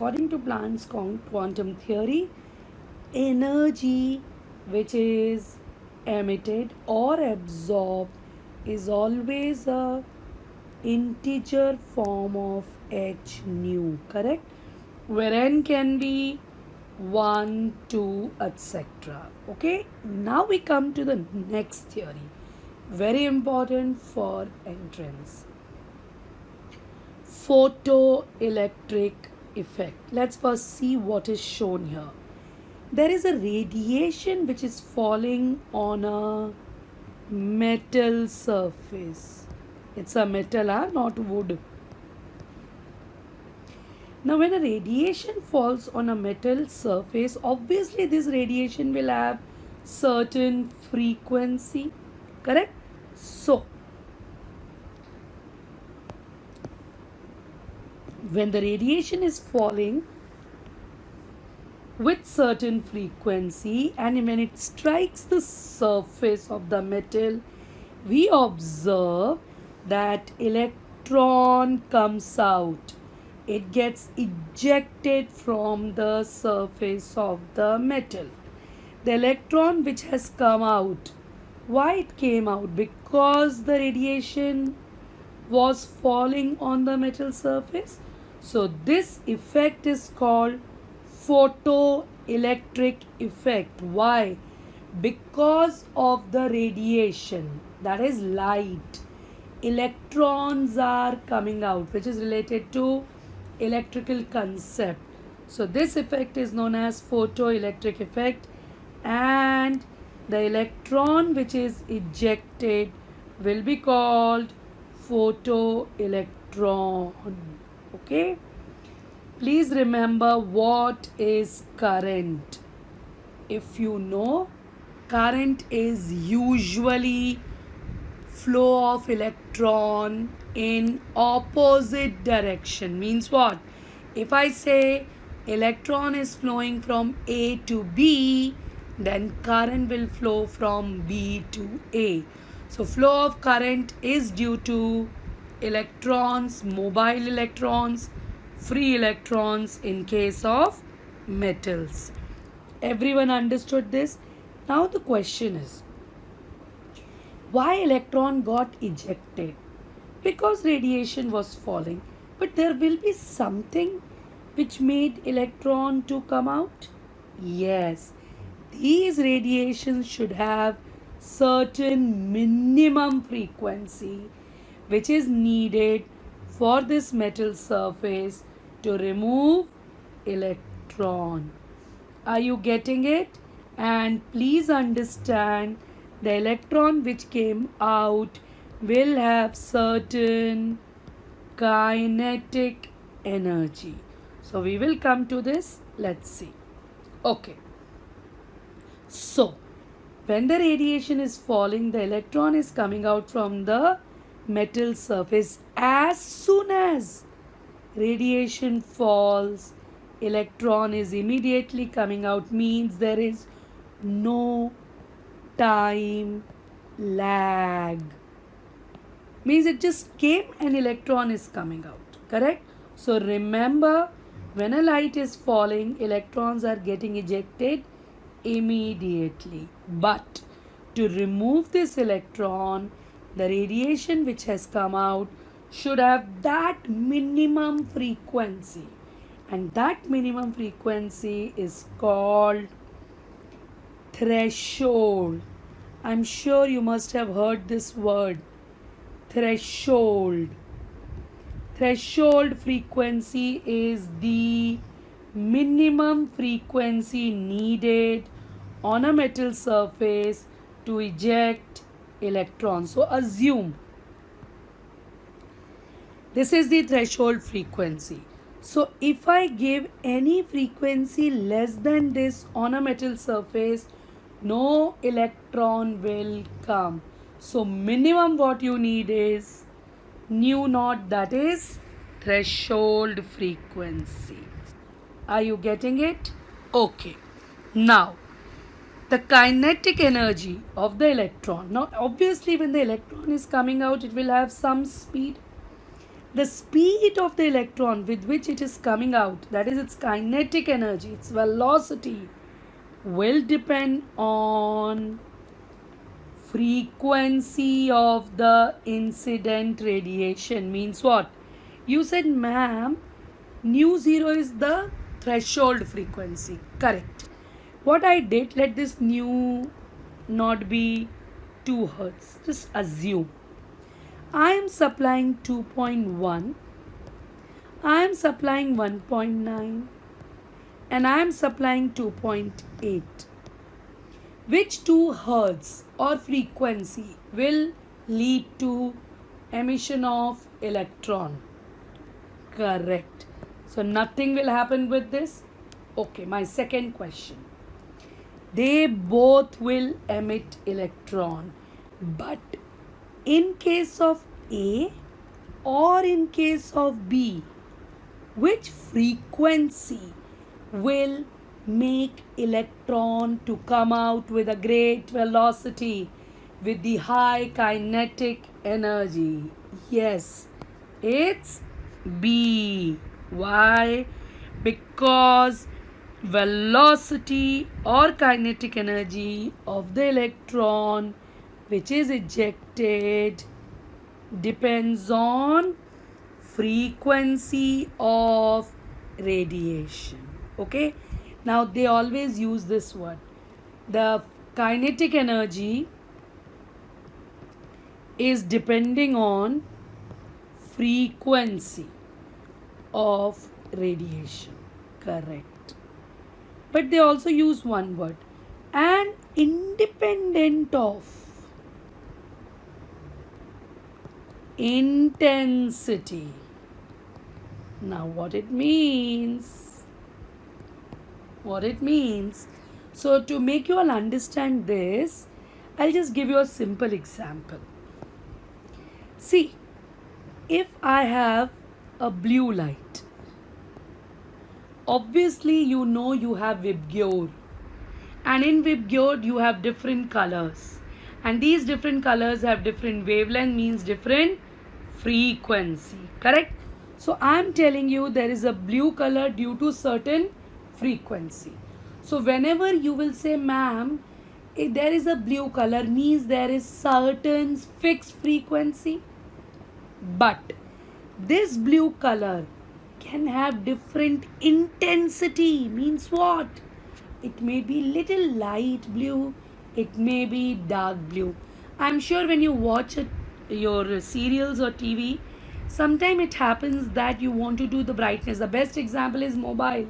according to Planck's quantum theory, energy which is emitted or absorbed is always a integer form of h nu, correct? Where n can be 1, 2, etc. Okay, now we come to the next theory, very important for entrance: photoelectric effect. Let's first see what is shown here. There is a radiation which is falling on a metal surface. It's a metal, not wood. Now, when a radiation falls on a metal surface, obviously this radiation will have certain frequency, correct? So, when the radiation is falling with certain frequency and when it strikes the surface of the metal, we observe that electron comes out. It gets ejected from the surface of the metal. The electron which has come out, why it came out? Because the radiation was falling on the metal surface. So this effect is called photoelectric effect. Why? Because of the radiation, that is light, electrons are coming out, which is related to electrical concept. So this effect is known as photoelectric effect, and the electron which is ejected will be called photoelectron. Okay, please remember what is current. If you know, current is usually flow of electron in opposite direction. Means what? If I say electron is flowing from A to B, then current will flow from B to A. So flow of current is due to electrons, mobile electrons, free electrons in case of metals. Everyone understood this? Now the question is, why electron got ejected? Because radiation was falling. But there will be something which made electron to come out? Yes. These radiations should have certain minimum frequency which is needed for this metal surface to remove electron. Are you getting it? And please understand, the electron which came out will have certain kinetic energy. So we will come to this. Let's see. Okay. So when the radiation is falling, the electron is coming out from the metal surface. As soon as radiation falls, electron is immediately coming out, means there is no time lag. Means it just came and electron is coming out, correct? So remember, when a light is falling, electrons are getting ejected immediately. But to remove this electron, the radiation which has come out should have that minimum frequency, and that minimum frequency is called threshold. I'm sure you must have heard this word, threshold. Threshold frequency is the minimum frequency needed on a metal surface to eject electrons. So assume this is the threshold frequency. So if I give any frequency less than this on a metal surface, no electron will come. So minimum what you need is nu naught, that is threshold frequency. Are you getting it? Okay. Now, the kinetic energy of the electron. Now, obviously, when the electron is coming out, it will have some speed. The speed of the electron with which it is coming out, that is its kinetic energy, its velocity, will depend on frequency of the incident radiation. Means what? You said, ma'am, nu zero is the threshold frequency. Correct. What I did, let this nu not be 2 hertz. Just assume I am supplying 2.1, I am supplying 1.9, and I am supplying 2.8. Which 2 hertz or frequency will lead to emission of electron? Correct. So nothing will happen with this. Okay, my second question. They both will emit electron, but in case of A or in case of B, which frequency will make electron to come out with a great velocity, with the high kinetic energy? Yes, it's B. Why? Because velocity or kinetic energy of the electron which is ejected depends on frequency of radiation. Okay, now they always use this word. The kinetic energy is depending on frequency of radiation. Correct. But they also use one word, and independent of intensity. Now what it means? What it means? So to make you all understand this, I'll just give you a simple example. See, if I have a blue light, obviously you know you have VIBGYOR, and in VIBGYOR you have different colors, and these different colors have different wavelength, means different frequency. Correct? So I am telling you there is a blue color due to certain frequency. So whenever you will say, ma'am, if there is a blue color, means there is certain fixed frequency. But this blue color can have different intensity. Means what? It may be little light blue, it may be dark blue. I'm sure when you watch your serials or TV, sometimes it happens that you want to do the brightness. The best example is mobile.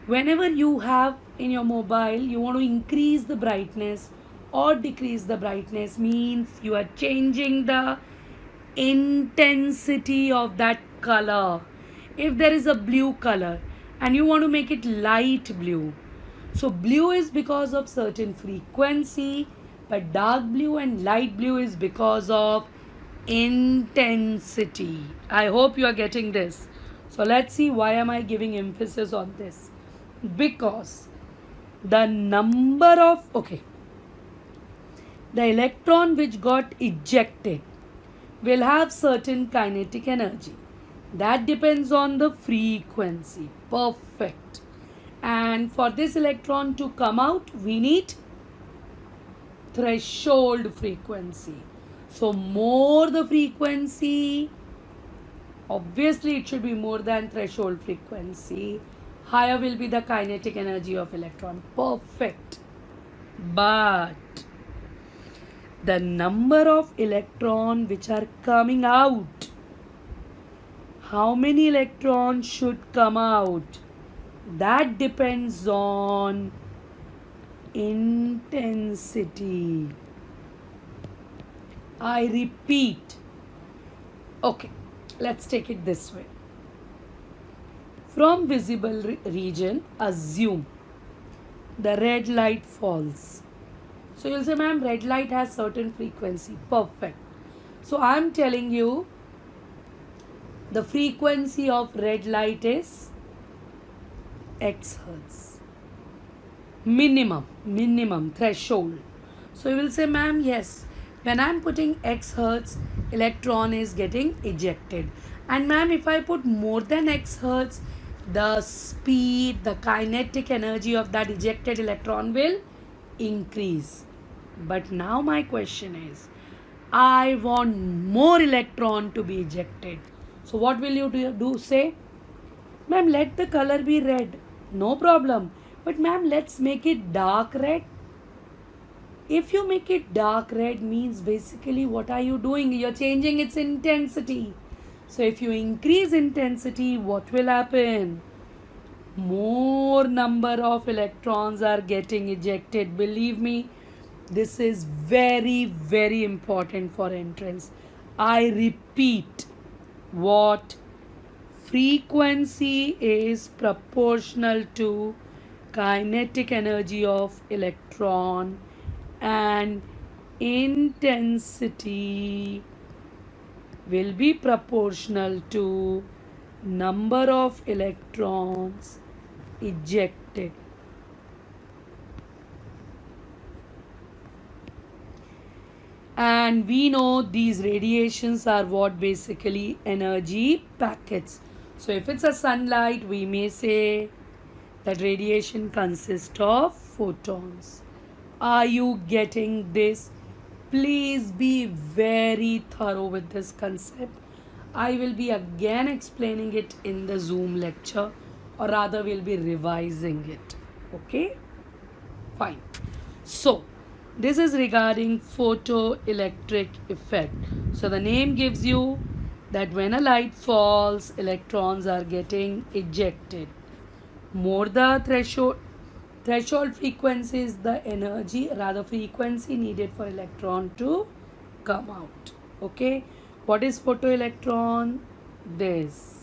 Whenever you have in your mobile, you want to increase the brightness or decrease the brightness, means you are changing the intensity of that color. If there is a blue color and you want to make it light blue, so blue is because of certain frequency, but dark blue and light blue is because of intensity. I hope you are getting this. So let's see, why am I giving emphasis on this? Because the number of the electron which got ejected will have certain kinetic energy. That depends on the frequency. Perfect. And for this electron to come out, we need threshold frequency. So more the frequency, obviously it should be more than threshold frequency, higher will be the kinetic energy of electron. Perfect. But the number of electron which are coming out, how many electrons should come out, that depends on intensity. I repeat. Okay, let's take it this way. From visible region, assume the red light falls. So you'll say, ma'am, red light has certain frequency. Perfect. So I'm telling you the frequency of red light is X hertz. Minimum threshold. So you will say, ma'am, yes, When I'm putting x hertz, electron is getting ejected. And ma'am, if I put more than x hertz, the speed, the kinetic energy of that ejected electron will increase. But now my question is, I want more electron to be ejected. So what will you do say? Ma'am, let the color be red. No problem. But ma'am, let's make it dark red. If you make it dark red means basically what are you doing? You're changing its intensity. So if you increase intensity, what will happen? More number of electrons are getting ejected. Believe me, this is very, very important for entrance. I repeat, what frequency is proportional to kinetic energy of electron, and intensity will be proportional to number of electrons ejected. And we know these radiations are what basically energy packets. So if it's a sunlight, we may say that radiation consists of photons. Are you getting this? Please be very thorough with this concept. I will be again explaining it in the Zoom lecture, or rather we'll be revising it. Okay? Fine. So, this is regarding photoelectric effect. So, the name gives you that when a light falls, electrons are getting ejected. More the threshold frequency is the energy, rather frequency needed for electron to come out. Okay, what is photoelectron? This.